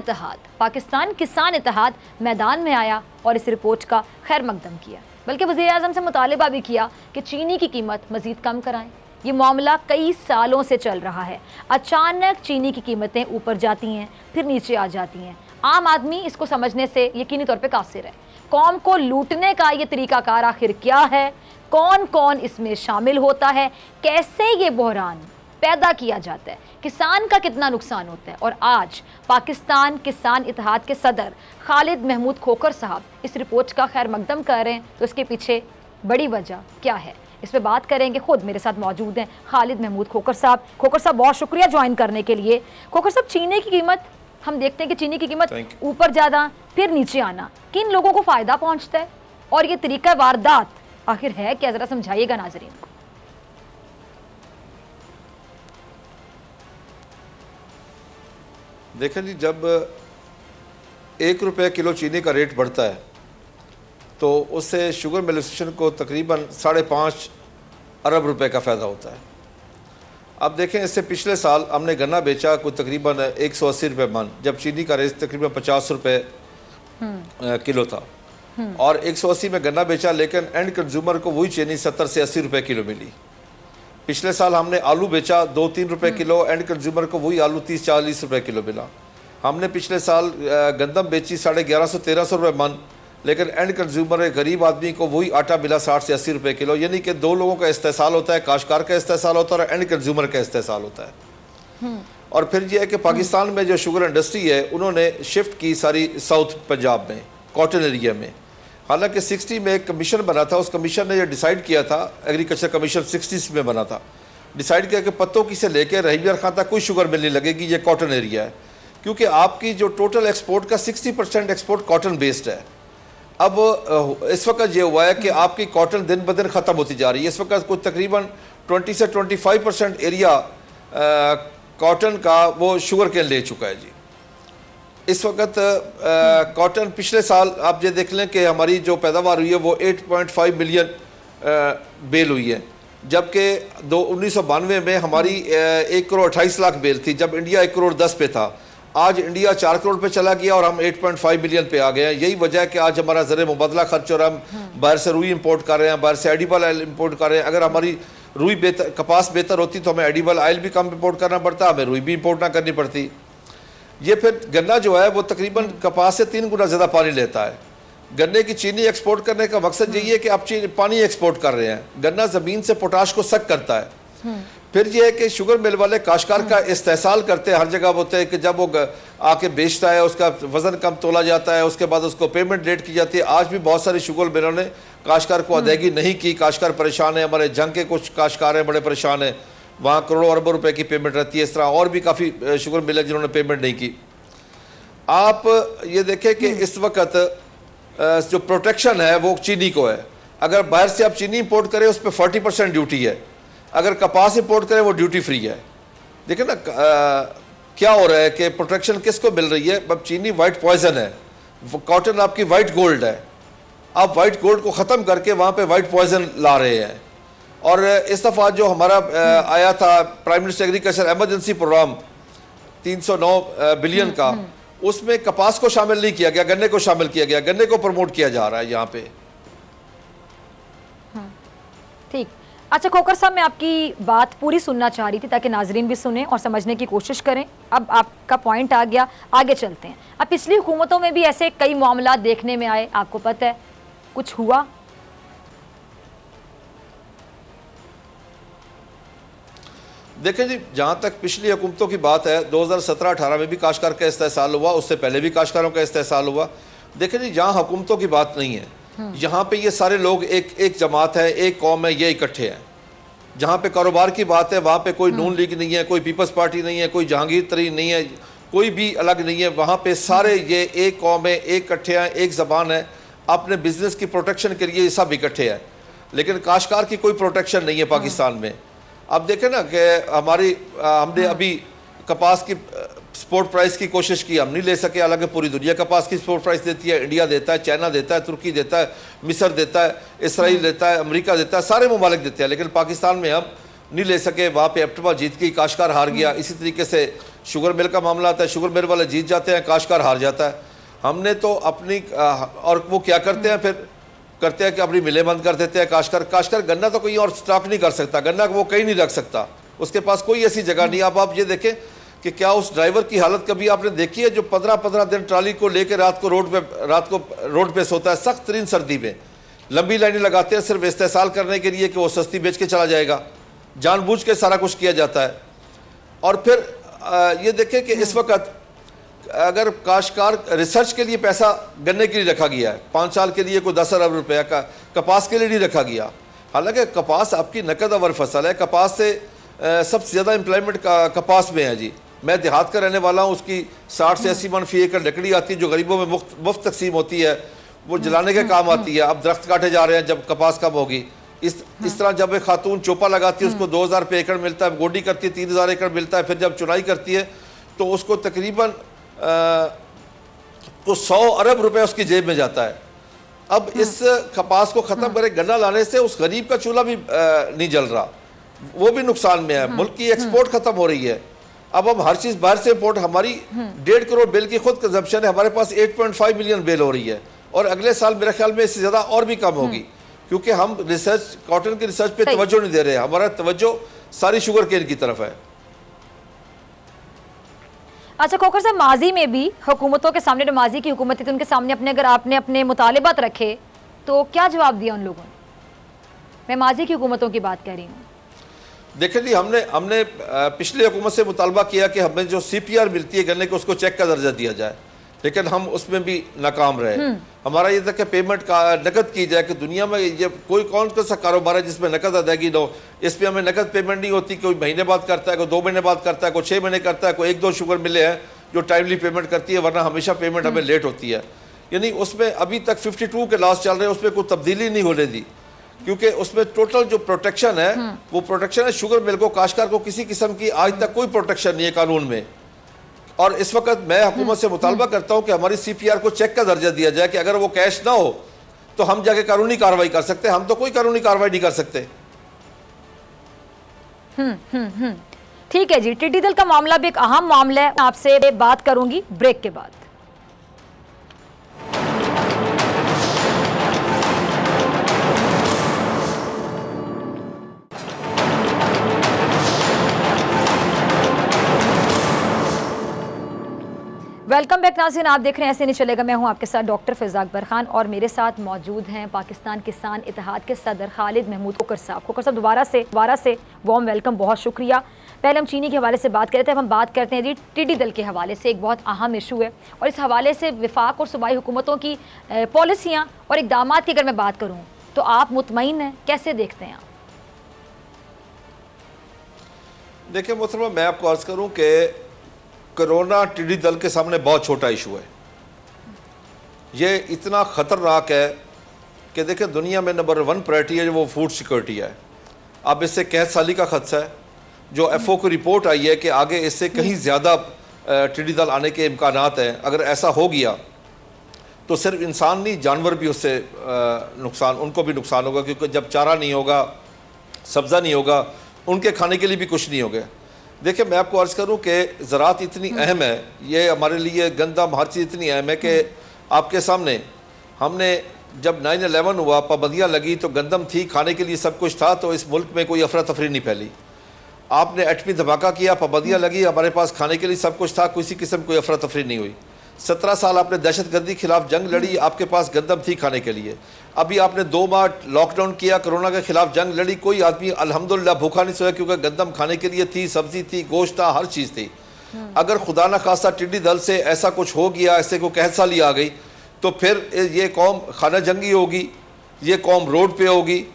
इत्तेहाद मैदान में आया और इस रिपोर्ट का खैर मकदम किया, बल्कि वज़ीर आज़म से मुतालिबा भी किया कि चीनी की कीमत मज़ीद कम कराएं। ये मामला कई सालों से चल रहा है। अचानक चीनी की कीमतें ऊपर जाती हैं, फिर नीचे आ जाती हैं। आम आदमी इसको समझने से यकीनी तौर पे कासिर है। कौम को लूटने का ये तरीकाकार आखिर क्या है, कौन कौन इसमें शामिल होता है, कैसे ये बहरान पैदा किया जाता है, किसान का कितना नुकसान होता है। और आज पाकिस्तान किसान इत्तेहाद के सदर खालिद महमूद खोकर साहब इस रिपोर्ट का खैर मकदम कर रहे हैं, तो इसके पीछे बड़ी वजह क्या है, इस पर बात करेंगे। खुद मेरे साथ मौजूद हैं खालिद महमूद खोकर साहब। खोकर साहब, बहुत शुक्रिया ज्वाइन करने के लिए। खोकर साहब, चीनी की कीमत, हम देखते हैं कि चीनी की कीमत ऊपर ज़्यादा फिर नीचे आना, किन लोगों को फ़ायदा पहुँचता है और ये तरीका वारदात आखिर है क्या, ज़रा समझाइएगा नाज़रीन को। देखें जी, जब 1 रुपये किलो चीनी का रेट बढ़ता है तो उससे शुगर मिल एसोसिएशन को तकरीबन 5.5 अरब रुपए का फ़ायदा होता है। अब देखें, इससे पिछले साल हमने गन्ना बेचा कोई तकरीबन 180 रुपये मन, जब चीनी का रेट तकरीबन 50 रुपये किलो था, और 180 में गन्ना बेचा, लेकिन एंड कंज्यूमर को वही चीनी 70 से 80 रुपये किलो मिली। पिछले साल हमने आलू बेचा 2-3 रुपये किलो, एंड कंज्यूमर को वही आलू 30-40 रुपये किलो मिला। हमने पिछले साल गंदम बेची 1150-1300 रुपये मन, लेकिन एंड कंज्यूमर गरीब आदमी को वही आटा मिला 60 से 80 रुपये किलो। यानी कि दो लोगों का इस्तेसाल होता है, काश्तकार का इस्तेसाल होता है और एंड कंज्यूमर का इस्तेसाल होता है। और फिर यह है कि पाकिस्तान में जो शुगर इंडस्ट्री है उन्होंने शिफ्ट की सारी साउथ पंजाब में, कॉटन एरिया में। हालांकि 60 में एक कमीशन बना था, उस कमीशन ने यह डिसाइड किया था, एग्रीकल्चर कमीशन 60 में बना था, डिसाइड किया कि पत्तों की से लेकर रहीबियार खां तक कोई शुगर मिलने लगेगी, ये कॉटन एरिया है, क्योंकि आपकी जो टोटल एक्सपोर्ट का 60% एक्सपोर्ट कॉटन बेस्ड है। अब इस वक्त ये हुआ है कि आपकी कॉटन दिन ब दिन ख़त्म होती जा रही है। इस वक्त कुछ तकरीबन 20 से 25% एरिया कॉटन का वो शुगर केन ले चुका है जी। इस वक्त कॉटन पिछले साल आप ये देख लें कि हमारी जो पैदावार हुई है वो 8.5 मिलियन बेल हुई है, जबकि 1992 में हमारी 1 करोड़ 28 लाख बेल थी, जब इंडिया 1 करोड़ 10 पे था। आज इंडिया 4 करोड़ पे चला गया और हम 8.5 मिलियन पे आ गए हैं। यही वजह है कि आज हमारा ज़र मुबदला खर्च, और हम बाहर से रुई इंपोर्ट कर रहे हैं, बाहर से एडिबल ऑयल इंपोर्ट कर रहे हैं। अगर हमारी रुई बेहतर, कपास बेहतर होती तो हमें एडिबल ऑयल भी कम इंपोर्ट करना पड़ता, हमें रुई भी इंपोर्ट ना करनी पड़ती। ये फिर गन्ना जो है वो तकरीबन कपास से 3 गुना ज़्यादा पानी लेता है। गन्ने की चीनी एक्सपोर्ट करने का मकसद यही है कि आप पानी एक्सपोर्ट कर रहे हैं। गन्ना ज़मीन से पोटाश को सक करता है। फिर ये है कि शुगर मिल वाले काश्तकार का इस्तेहसाल करते हैं, हर जगह होते हैं कि जब वो आके बेचता है उसका वज़न कम तोला जाता है, उसके बाद उसको पेमेंट लेट की जाती है। आज भी बहुत सारी शुगर मिलों ने काश्तकार को अदायगी नहीं की, काश्तकार परेशान है। हमारे जंग के कुछ काश्तकार हैं बड़े परेशान हैं, वहाँ करोड़ों अरबों रुपए की पेमेंट रहती है। इस तरह और भी काफ़ी शुगर मिल है जिन्होंने पेमेंट नहीं की। आप ये देखें कि इस वक्त जो प्रोटेक्शन है वो चीनी को है। अगर बाहर से आप चीनी इंपोर्ट करें उस पर 40% ड्यूटी है, अगर कपास इंपोर्ट करें वो ड्यूटी फ्री है। देखिए ना क्या हो रहा है कि प्रोटेक्शन किसको मिल रही है। अब चीनी वाइट पॉइजन है, कॉटन आपकी वाइट गोल्ड है। आप वाइट गोल्ड को ख़त्म करके वहाँ पे वाइट पॉइजन ला रहे हैं। और इस दफ़ा जो हमारा आया था prime minister agriculture emergency program 309 billion का, उसमें कपास को शामिल नहीं किया गया, गन्ने को शामिल किया गया। गन्ने को प्रमोट किया जा रहा है यहाँ पे। ठीक, अच्छा खोकर साहब, मैं आपकी बात पूरी सुनना चाह रही थी ताकि नाजरीन भी सुने और समझने की कोशिश करें। अब आपका पॉइंट आ गया, आगे चलते हैं। अब पिछली हुकूमतों में भी ऐसे कई मामला देखने में आए, आपको पता है कुछ हुआ? देखें जी, जहाँ तक पिछली हुकूमतों की बात है, 2017-18 में भी काश्तकार का इस्तेहसाल हुआ, उससे पहले भी काश्तकारों का इस्तेहसाल हुआ। देखें जी, जहाँ हुकूमतों की बात नहीं है, यहाँ पे ये सारे लोग एक जमात है, एक कौम है, ये इकट्ठे हैं। जहाँ पे कारोबार की बात है वहाँ पे कोई नून लीग नहीं है, कोई पीपल्स पार्टी नहीं है, कोई जहांगीर तरीन नहीं है, कोई भी अलग नहीं है। वहाँ पे सारे ये एक कौम है, एक इकट्ठे हैं, एक ज़बान है। अपने बिजनेस की प्रोटेक्शन के लिए ये सब इकट्ठे हैं, लेकिन काश्तकार की कोई प्रोटेक्शन नहीं है पाकिस्तान में। अब देखें ना कि हमने अभी कपास की स्पोर्ट प्राइस की कोशिश की, हम नहीं ले सके। हालांकि पूरी दुनिया कपास की स्पोर्ट प्राइस देती है, इंडिया देता है, चाइना देता है, तुर्की देता है, मिस्र देता है, इसराइल देता है, अमेरिका देता है, सारे ममालिक देते हैं, लेकिन पाकिस्तान में हम नहीं ले सके। वहाँ पे एप्टमा जीत गई, काश्तकार हार गया। इसी तरीके से शुगर मिल का मामला आता है, शुगर मिल वाले जीत जाते हैं, काश्तकार हार जाता है। हमने तो अपनी और वो क्या करते हैं, फिर करते हैं कि अपनी मिलें बंद कर देते हैं। काश्तकार गन्ना तो कहीं और स्टॉक नहीं कर सकता, गन्ना वो कहीं नहीं रख सकता, उसके पास कोई ऐसी जगह नहीं। अब आप ये देखें कि क्या उस ड्राइवर की हालत कभी आपने देखी है जो 15-15 दिन ट्राली को लेकर रात को रोड पे सोता है, सख्त तरीन सर्दी में लंबी लाइनें लगाते हैं सिर्फ इस्तेहसाल करने के लिए कि वो सस्ती बेच के चला जाएगा। जानबूझ के सारा कुछ किया जाता है। और फिर ये देखें कि इस वक्त अगर काश्तकार रिसर्च के लिए पैसा गन्ने के लिए रखा गया है, 5 साल के लिए कोई 10 अरब रुपया का, कपास के लिए नहीं रखा गया। हालांकि कपास आपकी नकद अवर फसल है, कपास से सबसे ज़्यादा एम्प्लॉयमेंट कपास में है जी। मैं देहात का रहने वाला हूँ, उसकी 60 से 80 मन फी एकड़ लकड़ी आती है जो गरीबों में मुफ्त तकसीम होती है, वो जलाने के काम आती है। अब दरख्त काटे जा रहे हैं जब कपास कम होगी। इस तरह जब एक खातून चोपा लगाती है उसको 2000 रुपये एकड़ मिलता है, गोडी करती है 3000 एकड़ मिलता है, फिर जब चुनाई करती है तो उसको तकरीबन 100 अरब रुपए उसकी जेब में जाता है। अब इस कपास को ख़त्म करे गन्ना लाने से उस गरीब का चूल्हा भी नहीं जल रहा, वो भी नुकसान में है। मुल्क की एक्सपोर्ट ख़त्म हो रही है। अब हम हर चीज़ बाहर से इंपोर्ट, हमारी 1.5 करोड़ बेल की खुद कंजम्पशन है, हमारे पास 8.5 मिलियन बेल हो रही है और अगले साल मेरे ख्याल में इससे ज़्यादा और भी कम होगी, क्योंकि हम रिसर्च, कॉटन की रिसर्च पे तवज्जो नहीं दे रहे हैं। हमारा तवज्जो सारी शुगर केन की तरफ है। अच्छा खोकर साहब, माजी में भी हुकूमतों के सामने, जो माजी की हुकूमत थी तो उनके सामने अगर आपने अपने मुतालिबात रखे तो क्या जवाब दिया उन लोगों ने? मैं माजी की हुकूमतों की बात कर रही हूँ। देखिए जी, हमने पिछली हुकूमत से मुतालबा किया कि हमें जो CPR मिलती है गन्ने को उसको चेक का दर्जा दिया जाए, लेकिन हम उसमें भी नाकाम रहे। हमारा ये था कि पेमेंट का नकद की जाए, कि दुनिया में ये कौन सा कारोबार है जिसमें नकद अदायगी न हो। इस पर हमें नकद पेमेंट नहीं होती, कोई महीने बाद करता है, कोई 2 महीने बाद करता है, कोई 6 महीने करता है, कोई 1-2 शुगर मिले हैं जो टाइमली पेमेंट करती है, वरना हमेशा पेमेंट हमें लेट होती है। यानी उसमें अभी तक 52 के लॉस चल रहे हैं, उसमें कोई तब्दीली नहीं होने दी, क्योंकि उसमें टोटल जो प्रोटेक्शन है वो प्रोटेक्शन है शुगर मिल को, काश्तकार को किसी किस्म की आज तक कोई प्रोटेक्शन नहीं है कानून में। और इस वक्त मैं हुकूमत से मुतालबा करता हूं कि हमारी CPR को चेक का दर्जा दिया जाए कि अगर वो कैश ना हो तो हम जाके कानूनी कार्रवाई कर सकते हैं, हम तो कोई कानूनी कार्रवाई नहीं कर सकते। ठीक है जी, टिड्डी दल का मामला भी एक अहम मामला है, आपसे बात करूंगी ब्रेक के बाद। वेलकम बैक नाज़रीन, आप देख रहे हैं ऐसे नहीं चलेगा। मैं हूं आपके साथ डॉक्टर फ़िज़ा अकबर खान और मेरे साथ मौजूद हैं पाकिस्तान किसान इत्तेहाद के सदर खालिद महमूद खोकर साहब। खोकर साहब दोबारा से वार्म वेलकम, बहुत शुक्रिया। पहले हम चीनी के हवाले से बात करते हैं, अब हम बात करते हैं जी टिड्डी दल के हवाले से। एक बहुत अहम इशू है और इस हवाले से वफाक और सूबाई हुकूमतों की पॉलिसियाँ और इक़दामात की अगर मैं बात करूँ तो आप मुतमईन हैं, कैसे देखते हैं आप? देखिए मोहतरमा, मैं आपको अर्ज़ करूँ कि कोरोना टिड्डी दल के सामने बहुत छोटा इशू है। ये इतना ख़तरनाक है कि देखिए दुनिया में नंबर 1 प्रायोरिटी है वो फूड सिक्योरिटी है। अब इससे कहत साली का खदशा है, जो FO की रिपोर्ट आई है कि आगे इससे कहीं ज़्यादा टिड्डी दल आने के इम्कानात हैं। अगर ऐसा हो गया तो सिर्फ इंसान नहीं, जानवर भी उससे नुकसान, उनको भी नुकसान होगा, क्योंकि जब चारा नहीं होगा, सब्ज़ा नहीं होगा, उनके खाने के लिए भी कुछ नहीं होगा। देखिए मैं आपको अर्ज़ करूं कि ज़राअत इतनी अहम है, ये हमारे लिए गंदम हर चीज़ इतनी अहम है कि आपके सामने हमने जब 9/11 हुआ, पाबंदियाँ लगी तो गंदम थी, खाने के लिए सब कुछ था, तो इस मुल्क में कोई अफरा तफरी नहीं फैली। आपने एटमी धमाका किया, पाबंदियाँ लगी, हमारे पास खाने के लिए सब कुछ था, किसी किस्म कोई अफरा तफरी नहीं हुई। 17 साल आपने दहशत गर्दी के खिलाफ जंग लड़ी, आपके पास गंदम थी खाने के लिए। अभी आपने 2 माह लॉकडाउन किया, कोरोना के खिलाफ जंग लड़ी, कोई आदमी अल्हम्दुलिल्लाह भूखा नहीं सोया, क्योंकि गंदम खाने के लिए थी, सब्जी थी, गोश्त था, हर चीज़ थी। अगर खुदा न खास्ता टिड्डी दल से ऐसा कुछ हो गया, ऐसे को कहत साली आ गई, तो फिर ये कौम खाना जंगी होगी, ये कौम रोड पे होगी।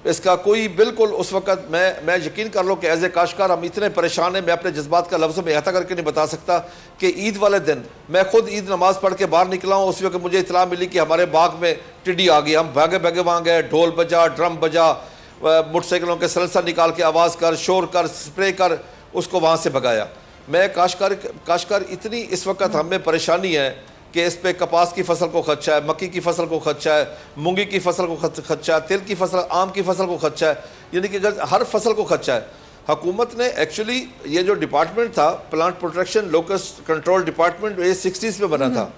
इसका कोई बिल्कुल उस वक़्त मैं यकीन कर लो कि एज ए काश्तकार हम इतने परेशान हैं, मैं अपने जज्बात का लफ्ज़ों में अहता करके नहीं बता सकता कि ईद वाले दिन मैं खुद ईद नमाज़ पढ़ के बाहर निकला हूँ, उस वक्त मुझे इतला मिली कि हमारे बाग में टिड्डी आ गई। हम भागे भागे वहाँ गए, ढोल बजा, ड्रम बजा, मोटरसाइकिलों के सलसा निकाल के आवाज़ कर, शोर कर, स्प्रे कर, उसको वहाँ से भगाया। मैं काश्तकार इतनी इस वक्त हमें परेशानी है कि इस पे कपास की फसल को खदशा है, मक्की की फसल को खदशा है, मूंगी की फसल को खदशा है, तिल की फसल, आम की फसल को खदशा है, यानी कि हर फसल को खदशा है। हुकूमत ने एक्चुअली ये जो डिपार्टमेंट था, plant protection locust control department, ये 60s में बना था,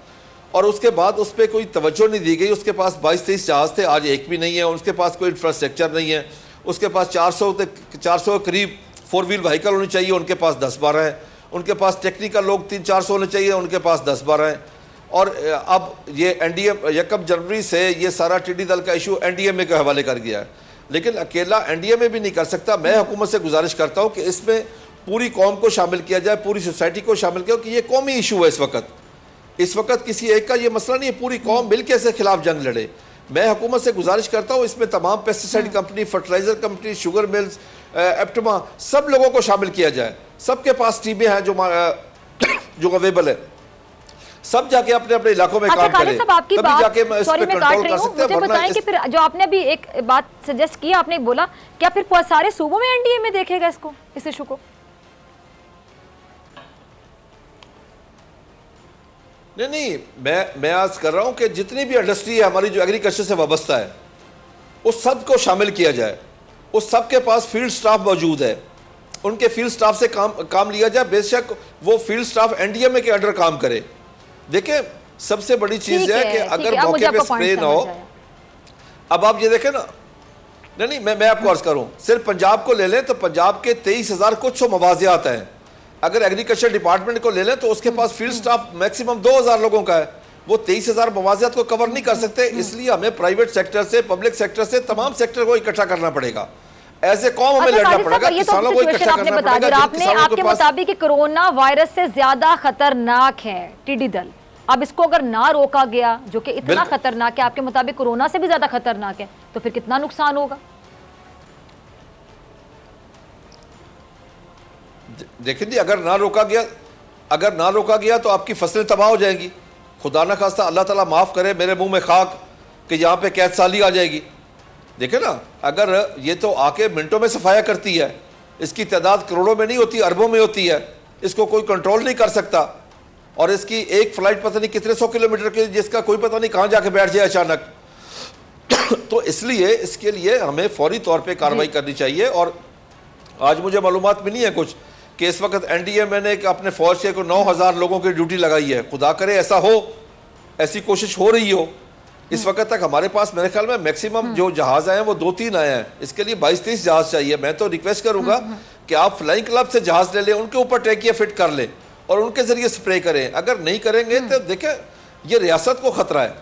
और उसके बाद उस पर कोई तवज्जो नहीं दी गई। उसके पास 22-23 जहाज़ थे, आज एक भी नहीं है। उसके पास कोई इंफ्रास्ट्रक्चर नहीं है। उसके पास 400 के करीब 4 व्हील व्हीकल होनी चाहिए, उनके पास 10-12 हैं। उनके पास टेक्निकल लोग 300-400 होने चाहिए, उनके पास 10-12 हैं। और अब ये NDMA 1 जनवरी से ये सारा टिड्डी दल का इशू NDMA के हवाले कर गया है, लेकिन अकेला NDMA भी नहीं कर सकता। मैं हुकूमत से गुजारिश करता हूँ कि इसमें पूरी कौम को शामिल किया जाए, पूरी सोसाइटी को शामिल किया, कि ये कौमी इशू है। इस वक्त किसी एक का ये मसला नहीं है, पूरी कौम मिल के इसके खिलाफ जंग लड़े। मैं हुकूमत से गुजारिश करता हूँ इसमें तमाम pesticide company, fertiliser company, sugar mills, एप्टमा, सब लोगों को शामिल किया जाए। सबके पास टीमें हैं जो अवेलेबल है, सब जाके अपने अपने इलाकों में काम करें, तभी जाके मैं इस पे कंट्रोल कर सकते हैं। मुझे बताएं कि फिर जो आपने अभी एक बात सजेस्ट की, आपने बोला क्या फिर सारे सूबों में NDMA देखेगा इसको, इस इशू को? नहीं, मैं आज कर रहा हूं कि जितनी भी इंडस्ट्री है हमारी जो एग्रीकल्चर से वाबस्ता है, उस सब को शामिल किया जाए। उस सब के पास फील्ड स्टाफ मौजूद है, उनके फील्ड स्टाफ से काम लिया जाए। बेशक वो फील्ड स्टाफ NDMA के अंडर काम करे। देखिए सबसे बड़ी चीज है कि अगर मौके पे स्प्रे ना हो, अब आप ये देखें ना, नहीं मैं आपको अर्ज करूं, सिर्फ पंजाब को ले लें तो पंजाब के 23,000 कुछ मवाजियात हैं। अगर एग्रीकल्चर डिपार्टमेंट को ले लें तो उसके पास फील्ड स्टाफ मैक्सिमम 2,000 लोगों का है। वो 23,000 मवाजियात को कवर नहीं कर सकते, इसलिए हमें प्राइवेट सेक्टर से, पब्लिक सेक्टर से, तमाम सेक्टर को इकट्ठा करना पड़ेगा। ऐसे कौम हमें लड़ना पड़ेगा, किसानों को इकट्ठा करना पड़ेगा। आपके मुताबिक कोरोना वायरस से ज्यादा खतरनाक है टिड्डी दल। अब इसको अगर ना रोका गया, जो कि इतना खतरनाक है, आपके मुताबिक कोरोना से भी ज्यादा खतरनाक है, तो फिर कितना नुकसान होगा? देखिए जी, अगर ना रोका गया तो आपकी फसलें तबाह हो जाएंगी। खुदा न खास्ता अल्लाह ताला माफ़ करे मेरे मुंह में खाक कि यहाँ पे कैद साली आ जाएगी। देखे ना, अगर ये तो आके मिनटों में सफाया करती है, इसकी तादाद करोड़ों में नहीं होती, अरबों में होती है, इसको कोई कंट्रोल नहीं कर सकता, और इसकी एक फ्लाइट पता नहीं कितने 100 किलोमीटर की, जिसका कोई पता नहीं कहाँ जाके बैठ जाए अचानक। तो इसलिए इसके लिए हमें फौरी तौर पे कार्रवाई करनी चाहिए। और आज मुझे मालूमात मिली है कुछ कि इस वक्त NDMA ने अपने फौज से 9,000 लोगों की ड्यूटी लगाई है। खुदा करे ऐसा हो, ऐसी कोशिश हो रही हो। इस वक्त तक हमारे पास मेरे ख्याल में मैक्सिमम जो जहाज आए हैं वो 2-3 आए हैं। इसके लिए 22-30 जहाज चाहिए। मैं तो रिक्वेस्ट करूंगा कि आप फ्लाइंग क्लब से जहाज ले लें, उनके ऊपर टैंकियां फिट कर लें और उनके जरिए स्प्रे करें। अगर नहीं करेंगे तो देखें, ये रियासत को खतरा है,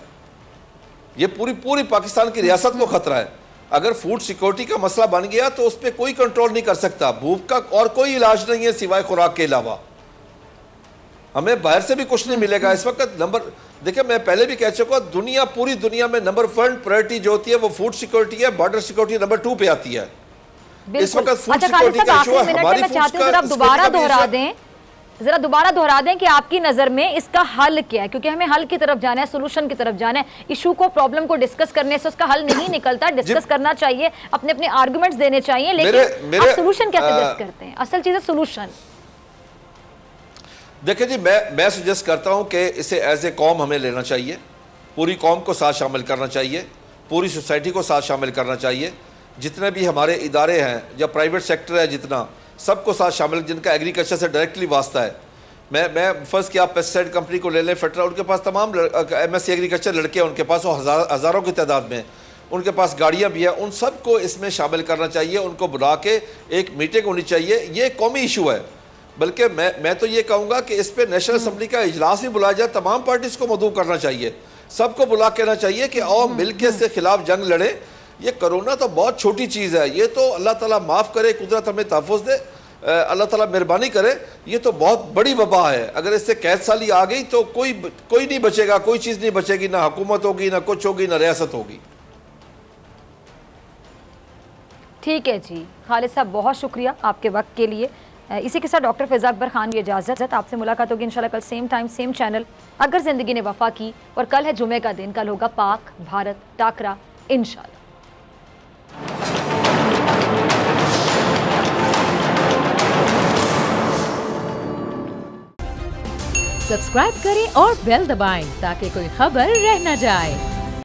ये पूरी पाकिस्तान की रियासत को खतरा है। अगर फूड सिक्योरिटी का मसला बन गया तो उस पर कोई कंट्रोल नहीं कर सकता। भूख का और कोई इलाज नहीं है सिवाय खुराक के अलावा। हमें बाहर से भी कुछ नहीं मिलेगा। इस वक्त नंबर, देखिए मैं पहले भी कह चुका, पूरी दुनिया में नंबर 1 प्रायोरिटी जो होती है वो फूड सिक्योरिटी है, बॉर्डर सिक्योरिटी नंबर 2 पे आती है। इस वक्त फूड सिक्योरिटी का इशू है, हमारी जरा दोबारा दोहरा दें कि आपकी नजर में इसका हल क्या है, क्योंकि हमें हल की तरफ जाना है, सोल्यूशन की तरफ जाना है। इशू को, प्रॉब्लम को डिस्कस करने से उसका हल नहीं निकलता। डिस्कस करना चाहिए, अपने अपने आर्गुमेंट्स देने चाहिए, लेकिन आप सोल्यूशन कैसे डिस्कस करते हैं? असल चीज है सोल्यूशन। देखिए जी, मैं सजेस्ट करता हूं कि इसे एज ए कौम हमें लेना चाहिए, पूरी कौम को साथ शामिल करना चाहिए, पूरी सोसाइटी को साथ शामिल करना चाहिए। जितने भी हमारे इदारे हैं या प्राइवेट सेक्टर है, जितना सबको साथ शामिल, जिनका एग्रीकल्चर से डायरेक्टली वास्ता है। मैं फर्स्ट कि आप पेस्टिसाइड कंपनी को ले लें, फेडरल, उनके पास तमाम MSc एग्रीकल्चर लड़के हैं, उनके पास वो हज़ारों की तादाद में, उनके पास गाड़ियाँ भी हैं। उन सबको इसमें शामिल करना चाहिए, उनको बुला के एक मीटिंग होनी चाहिए। ये कौमी इशू है, बल्कि मैं तो ये कहूँगा कि इस पर नेशनल असम्बली का इजलास भी बुलाया जाए, तमाम पार्टीज़ को मदऊ करना चाहिए, सबको बुला कहना चाहिए कि आओ मिलके इसके खिलाफ जंग लड़े। ये कोरोना तो बहुत छोटी चीज़ है, ये तो अल्लाह ताला माफ़ करे, कुदरत हमें तहफ़्फ़ुज़ दे, अल्लाह ताला मेहरबानी करे। ये तो बहुत बड़ी वबा है, अगर इससे कैद साली आ गई तो कोई नहीं बचेगा, कोई चीज़ नहीं बचेगी, ना हुकूमत होगी, ना कुछ होगी, ना रियासत होगी। ठीक है जी, खालिद साहब बहुत शुक्रिया आपके वक्त के लिए। इसी के साथ डॉक्टर फ़ैज़ा अकबर खान की इजाज़त। आपसे मुलाकात होगी इंशाल्लाह कल सेम टाइम सेम चैनल, अगर ज़िंदगी ने वफ़ा की। और कल है जुमे का दिन, कल होगा पाक भारत टाकरा इंशाल्लाह। सब्सक्राइब करें और बेल दबाएं ताकि कोई खबर रह न जाए।